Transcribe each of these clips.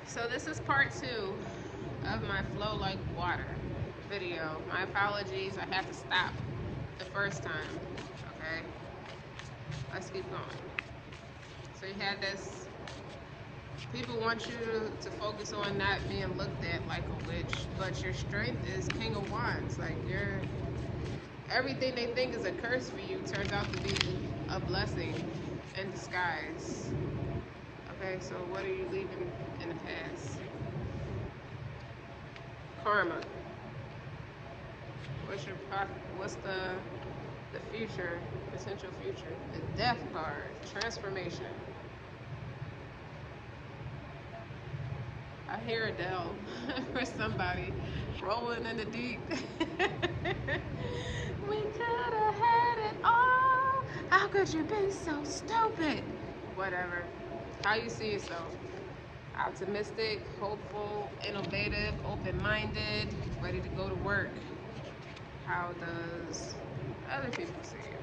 So this is part 2 of my flow like water video. My apologies, I had to stop the first time. Okay, let's keep going. So you had this, people want you to focus on not being looked at like a witch, but your strength is King of Wands. Like everything they think is a curse for you turns out to be a blessing in disguise. Okay, so what are you leaving in the past? Karma. What's the future, potential future? The Death card, transformation. I hear Adele for somebody rolling in the deep. We could have had it all. How could you be so stupid? Whatever. How you see yourself? Optimistic, hopeful, innovative, open-minded, ready to go to work. How does other people see you?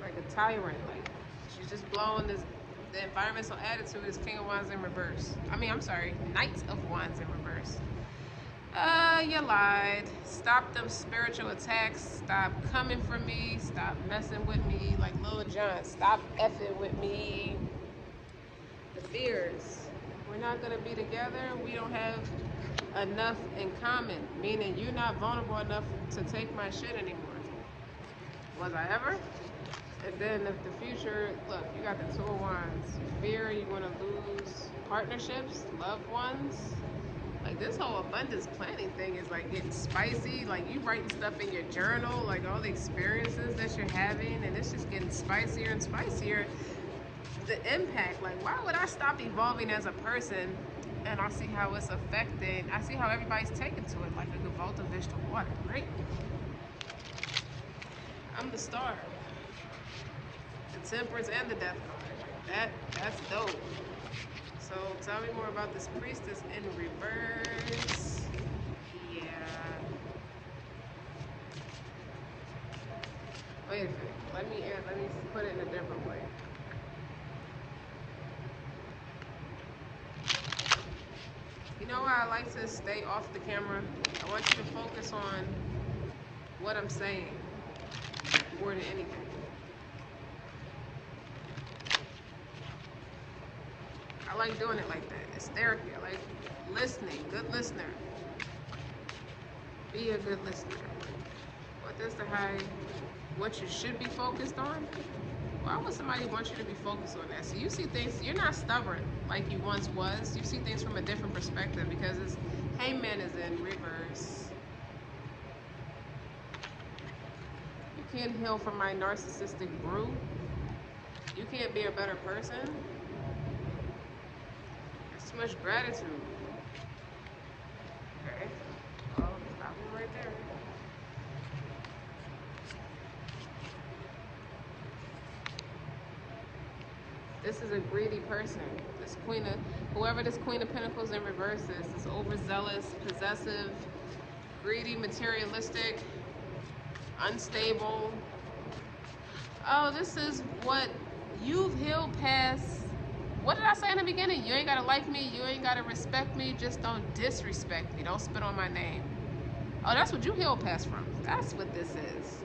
Like a tyrant, like she's just blowing this. The environmental attitude is King of Wands in reverse. I'm sorry, Knight of Wands in reverse. You lied. Stop them spiritual attacks. Stop coming for me. Stop messing with me like Lil Jon. Stop effing with me. The fears. We're not gonna be together. We don't have enough in common. Meaning you're not vulnerable enough to take my shit anymore. Was I ever? And then if the future, look, you got the Two of Wands. Fear, you want to lose partnerships, loved ones. Like this whole abundance planning thing is like getting spicy. Like you writing stuff in your journal, like all the experiences that you're having, and it's just getting spicier and spicier. The impact, like why would I stop evolving as a person? And I see how it's affecting, I see how everybody's taken to it, like a Gavolta Vista water, right? I'm the star. The Temperance and the Death card. That's dope. So tell me more about this Priestess in reverse. Yeah. Wait a minute. Let me put it in a different way. You know why I like to stay off the camera? I want you to focus on what I'm saying more than anything. I like doing it like that. It's therapy. I like listening. Good listener. Be a good listener. What does the high, what you should be focused on? Why would somebody want you to be focused on that? So you see things, you're not stubborn like you once was. You see things from a different perspective because it's Hangman is in reverse. You can't heal from my narcissistic brew. You can't be a better person. Too much gratitude. Okay. Well, stop it right there. This is a greedy person. This Queen of, whoever this Queen of Pentacles in reverse is, this overzealous, possessive, greedy, materialistic, unstable. Oh, this is what you've healed past. What did I say in the beginning? You ain't gotta like me, you ain't gotta respect me, just don't disrespect me. Don't spit on my name. Oh, that's what you heal past from. That's what this is.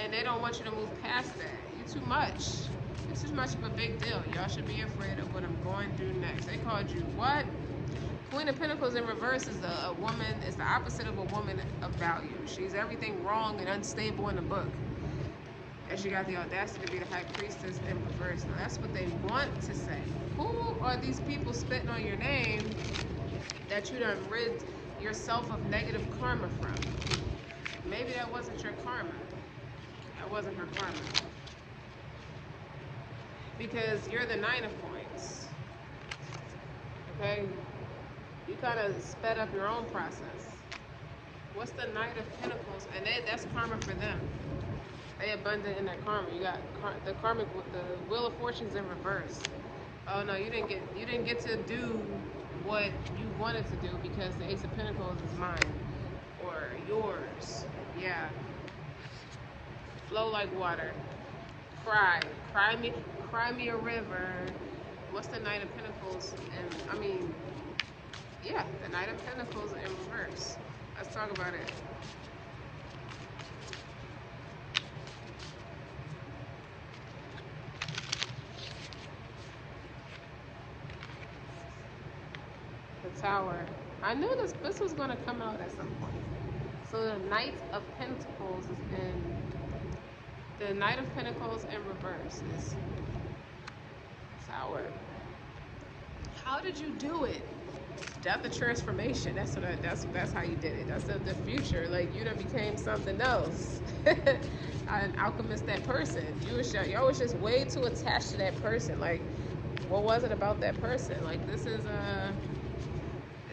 And they don't want you to move past that. You too much. It's too much of a big deal. Y'all should be afraid of what I'm going through next. They called you what? Queen of Pentacles in reverse is a woman, is the opposite of a woman of value. She's everything wrong and unstable in the book. And she got the audacity to be the High Priestess in reverse. Now that's what they want to say. Who are these people spitting on your name that you done rid yourself of negative karma from? Maybe that wasn't your karma. That wasn't her karma. Because you're the 9 of coins. Okay? You kind of sped up your own process. What's the Knight of Pentacles? And that's karma for them. They abundant in their karma. You got the karmic, the Wheel of Fortune's in reverse. Oh no, you didn't get to do what you wanted to do because the Ace of Pentacles is mine or yours. Yeah. Flow like water. Cry me a river. What's the Knight of Pentacles? And Yeah, the Knight of Pentacles in reverse. Let's talk about it. The Tower. I knew this was going to come out at some point. So the Knight of Pentacles is in... The Knight of Pentacles in reverse is Tower. How did you do it? Death of transformation. That's how you did it. That's the future. Like, you done became something else. An alchemist, that person. Y'all was just way too attached to that person. Like, what was it about that person? Like, this is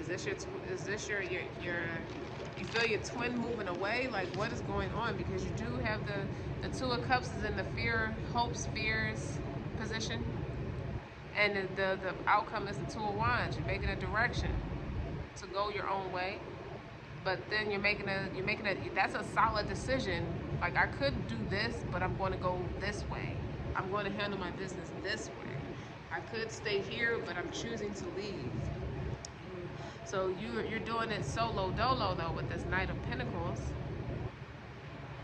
this your you feel your twin moving away? Like, what is going on? Because you do have the Two of Cups is in the fear, hopes, fears position. And the outcome is the Two of Wands. You're making a direction to go your own way, but then you're making a that's a solid decision. Like, I could do this, but I'm going to go this way. I'm going to handle my business this way. I could stay here, but I'm choosing to leave. So you're doing it solo dolo though with this Knight of Pentacles.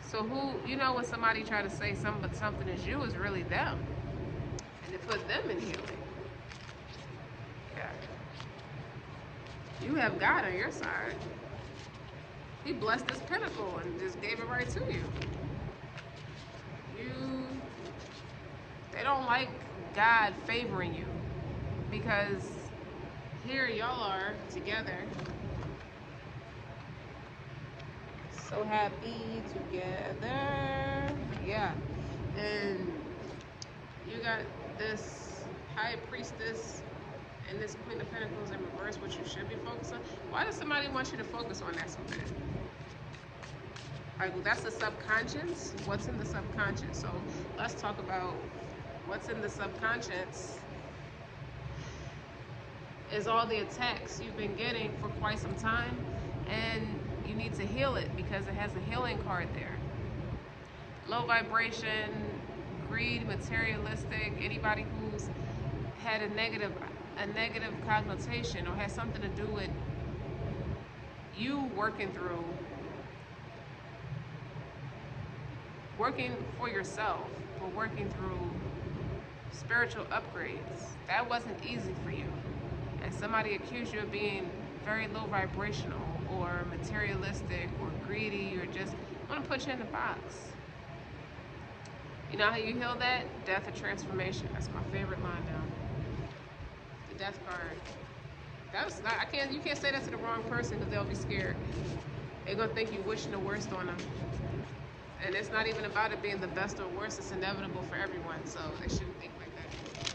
So when somebody try to say something is you, is really them, and it put them in healing. You have God on your side. He blessed this pentacle and just gave it right to you. They don't like God favoring you, because here y'all are together, so happy together. Yeah, and you got this High Priestess and this Queen of Pentacles in reverse, which you should be focused on. Why does somebody want you to focus on that so bad? Like, that's the subconscious. What's in the subconscious? So let's talk about what's in the subconscious. Is all the attacks you've been getting for quite some time, and you need to heal it because it has a healing card there. Low vibration, greed, materialistic, anybody who's had a negative connotation or has something to do with you working for yourself, or working through spiritual upgrades. That wasn't easy for you. And somebody accused you of being very low vibrational or materialistic or greedy, or just want to put you in a box. You know how you heal that? Death of transformation. That's my favorite line now. The Death card. That's not, you can't say that to the wrong person, because they'll be scared. They're gonna think you're wishing the worst on them. And it's not even about it being the best or worst. It's inevitable for everyone, so they shouldn't think like that.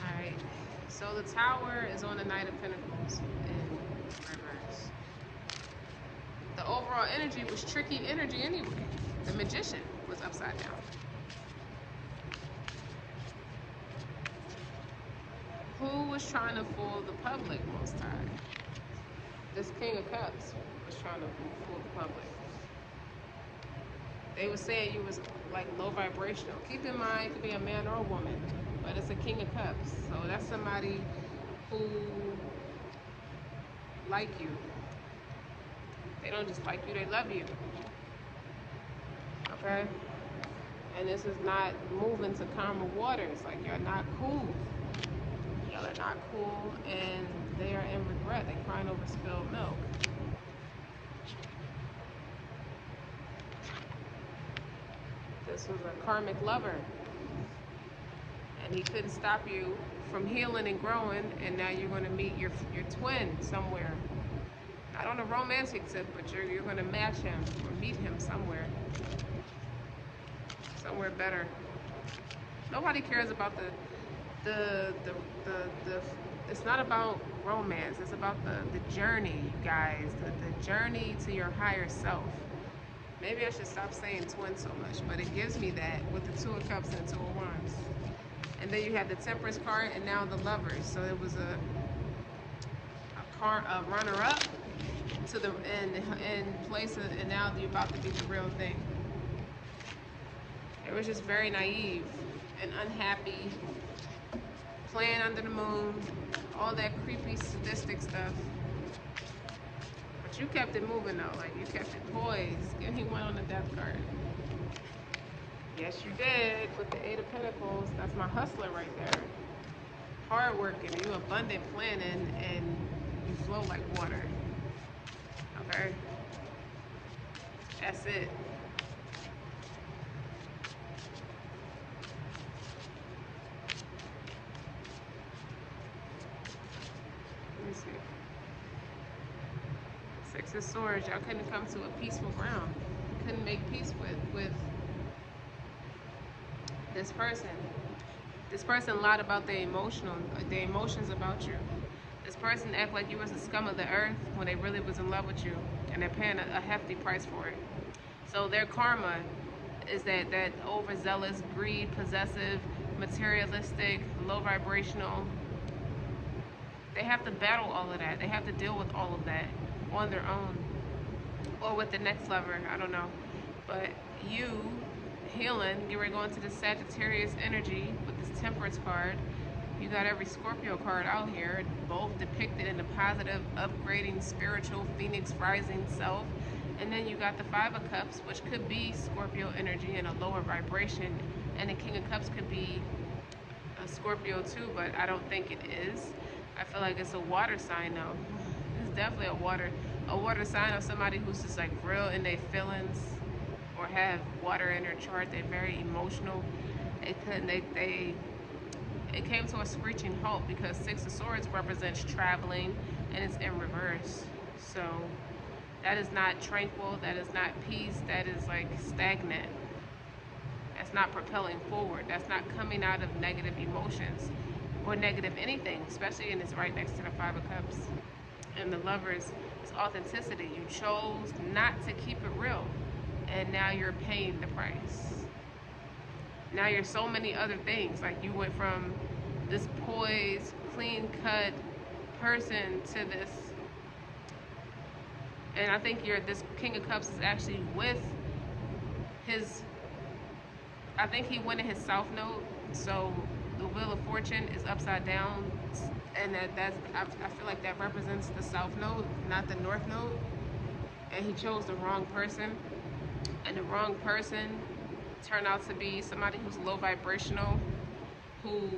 Alright, so the Tower is on the Knight of Pentacles in reverse. The overall energy was tricky energy anyway. The Magician was upside down. Who was trying to fool the public most time? This King of Cups was trying to fool the public. They were saying you was like low vibrational. Keep in mind, it could be a man or a woman, but it's a King of Cups. So that's somebody who like you. They don't just like you, they love you. Okay? And this is not moving to calmer waters. Like, you're not cool. Y'all are not cool, and they are in regret. They're crying over spilled milk. This was a karmic lover, and he couldn't stop you from healing and growing, and now you're going to meet your twin somewhere. Not on a romantic tip, but you're going to match him or meet him somewhere better. Nobody cares about it's not about romance. It's about the journey, you guys. The journey to your higher self. Maybe I should stop saying twin so much, but it gives me that with the Two of Cups and the Two of Wands. And then you have the Temperance card, and now the Lovers. So it was a runner-up to the in place of, and now you're about to be the real thing. It was just very naive and unhappy, playing under the moon, all that creepy, sadistic stuff. But you kept it moving though, like you kept it poised. Give me one on the death card. Yes, you did with the Eight of Pentacles. That's my hustler right there. Hard working, you abundant planning, and you flow like water. Okay? That's it. Let me see. Six of Swords, y'all couldn't come to a peaceful ground. You couldn't make peace with this person. This person lied about their emotions about you. This person act like you was the scum of the earth when they really was in love with you, and they're paying a hefty price for it. So their karma is that overzealous, greed, possessive, materialistic, low vibrational. They have to battle all of that. They have to deal with all of that on their own, or with the next lover. I don't know, but you healing, you were going to the Sagittarius energy with this Temperance card. You got every Scorpio card out here, both depicted in the positive, upgrading, spiritual, Phoenix rising self. And then you got the Five of Cups, which could be Scorpio energy in a lower vibration. And the King of Cups could be a Scorpio too, but I don't think it is. I feel like it's a water sign though. It's definitely a water sign of somebody who's just like real in their feelings, or have water in their chart. They're very emotional. It came to a screeching halt because Six of Swords represents traveling, and it's in reverse. So that is not tranquil. That is not peace. That is like stagnant. That's not propelling forward. That's not coming out of negative emotions or negative anything, especially, and it's right next to the Five of Cups. And the Lovers is authenticity. You chose not to keep it real, and now you're paying the price. Now you're so many other things. Like you went from this poised, clean-cut person to this, and I think this King of Cups is actually with his, I think he went in his South Node, so the Wheel of Fortune is upside down, and I feel like that represents the South Node, not the North Node, and he chose the wrong person, and the wrong person turned out to be somebody who's low vibrational, who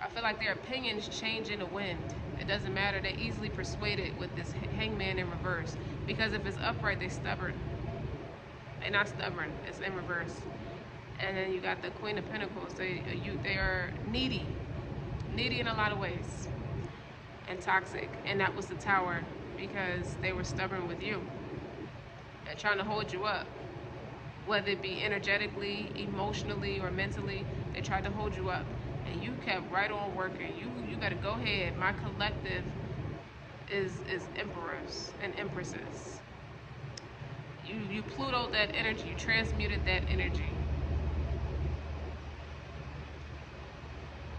I feel like their opinions change in the wind. It doesn't matter. They're easily persuaded with this Hangman in reverse, because if it's upright, they're stubborn. They're not stubborn. It's in reverse. And then you got the Queen of Pentacles. They are needy in a lot of ways, and toxic. And that was the Tower, because they were stubborn with you and trying to hold you up, whether it be energetically, emotionally, or mentally. They tried to hold you up, and you kept right on working. You got to go ahead. My collective is emperors and empresses. You Plutoed that energy. You transmuted that energy.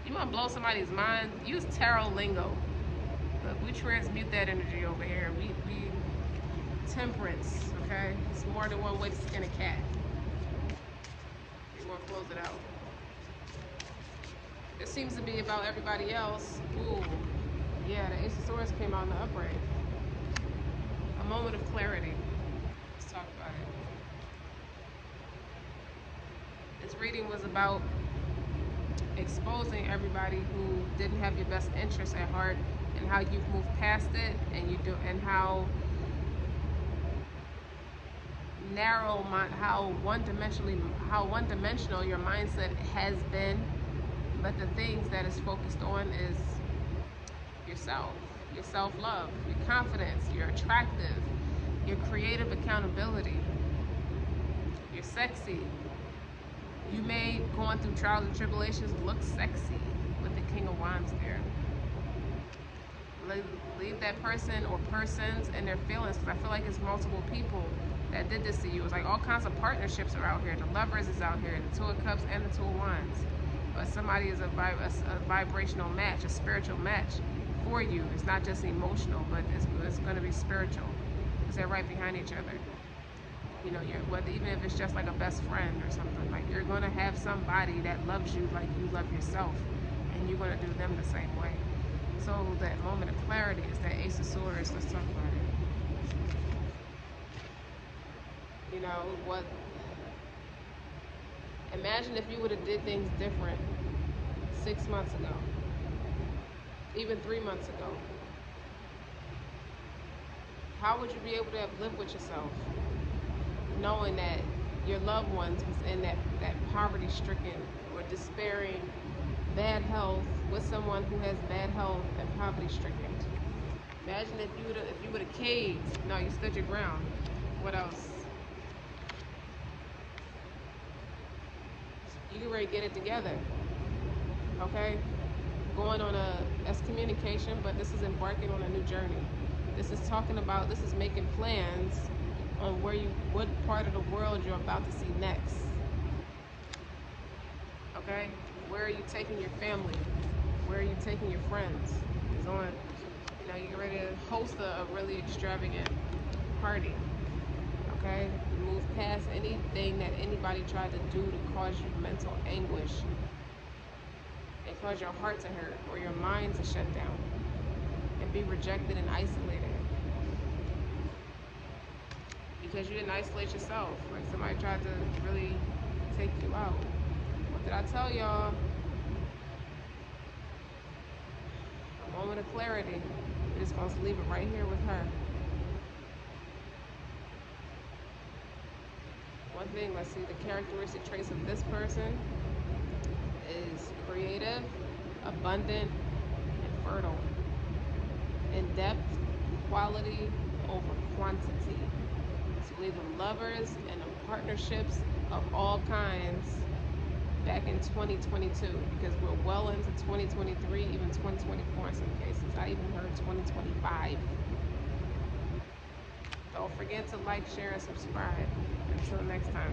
You want to blow somebody's mind? Use tarot lingo. But we transmute that energy over here. We temperance, okay? It's more than one way to skin a cat. We're going to close it out. It seems to be about everybody else. Ooh, yeah, the Ace of Swords came out in the upright. A moment of clarity. Let's talk about it. This reading was about exposing everybody who didn't have your best interests at heart, and how you've moved past it, and how narrow, how one-dimensional your mindset has been. But the things that it's focused on is yourself, your self-love, your confidence, your attractive, your creative accountability, you're sexy. You made going through trials and tribulations look sexy with the King of Wands there. Leave that person or persons and their feelings, because I feel like it's multiple people that did this to you. It's like all kinds of partnerships are out here. The Lovers is out here, the Two of Cups and the Two of Wands. But somebody is a vibrational match, a spiritual match. for you. It's not just emotional, but it's going to be spiritual, because they're right behind each other. You know, even if it's just like a best friend or something, like you're going to have somebody that loves you like you love yourself, and you're going to do them the same way. So that moment of clarity is that Ace of Swords. Let's talk about it. You know what? Imagine if you would have did things different 6 months ago, even 3 months ago. How would you be able to have lived with yourself, knowing that your loved ones was in that poverty-stricken or despairing, bad health, with someone who has bad health and poverty-stricken? Imagine if you would have caved. No, you stood your ground. What else? You can really get it together. Okay? Going on that's communication, but this is embarking on a new journey. This is this is making plans on what part of the world you're about to see next. Okay? Where are you taking your family? Where are you taking your friends? It's on, you know, you're ready to host a really extravagant party. Okay? Move past anything that anybody tried to do to cause you mental anguish and cause your heart to hurt or your mind to shut down and be rejected and isolated. Because you didn't isolate yourself. Like somebody tried to really take you out. What did I tell y'all? A moment of clarity. We're just supposed to leave it right here with her. One thing, let's see, the characteristic traits of this person is creative, abundant, and fertile. In depth, quality over quantity. So leave them lovers and partnerships of all kinds back in 2022, because we're well into 2023, even 2024 in some cases. I even heard 2025. Don't forget to like, share, and subscribe. Until next time.